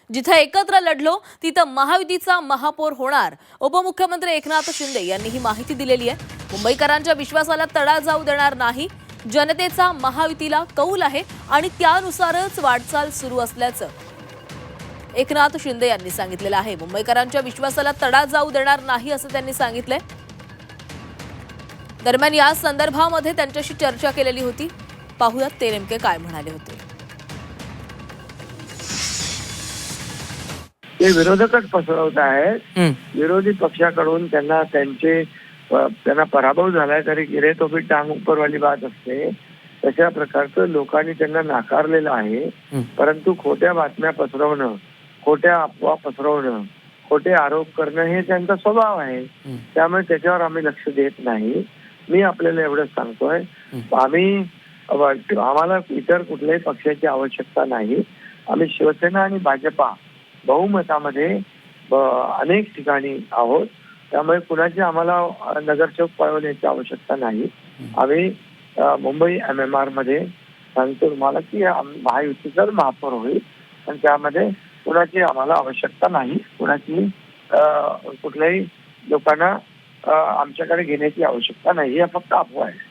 जिथे एकत्र लढलो तिथं महायुतीचा महापौर होणार। उपमुख्यमंत्री एकनाथ शिंदे यांनी ही माहिती दिलेली आहे। मुंबईकरांच्या विश्वासाला तडा जाऊ देणार नाही। जनतेचा महायुतीला कौल आहे आणि त्यानुसारच वाटचाल सुरू असल्याचं एकनाथ शिंदे यांनी सांगितलेलं आहे। मुंबईकरांच्या विश्वासाला तडा जाऊ देणार नाही असं त्यांनी सांगितलंय। दरम्यान या संदर्भामध्ये त्यांच्याशी चर्चा केलेली होती। पाहूयात ते नेमके काय म्हणाले होते। ते विरोधकच पसरवत आहेत। विरोधी पक्षाकडून त्यांना पराभव झालाय तरी गिरे तो भी टांग ऊपरवाली बात असते। तशा प्रकारचं लोकांनी त्यांना नाकारलेलं आहे। परंतु खोट्या बातम्या पसरवणं, खोट्या अफवा पसरवणं, खोटे आरोप करणं हे त्यांचा स्वभाव आहे। त्यामुळे त्याच्यावर आम्ही लक्ष देत नाही। मी आपल्याला एवढंच सांगतोय, आम्हाला इतर कुठल्याही पक्षाची आवश्यकता नाही। आम्ही शिवसेना आणि भाजपा बहुमतामध्ये अनेक ठिकाणी आहोत। त्यामुळे कुणाची आम्हाला नगरसेवक पळवण्याची आवश्यकता नाही। आम्ही मुंबई MMR मध्ये सांगतो तुम्हाला की महायुतीचाच महापौर होईल आणि त्यामध्ये कुणाची आम्हाला आवश्यकता नाही। कुणाची कुठल्याही लोकांना आमच्याकडे घेण्याची आवश्यकता नाही। हे फक्त अफवा आहे।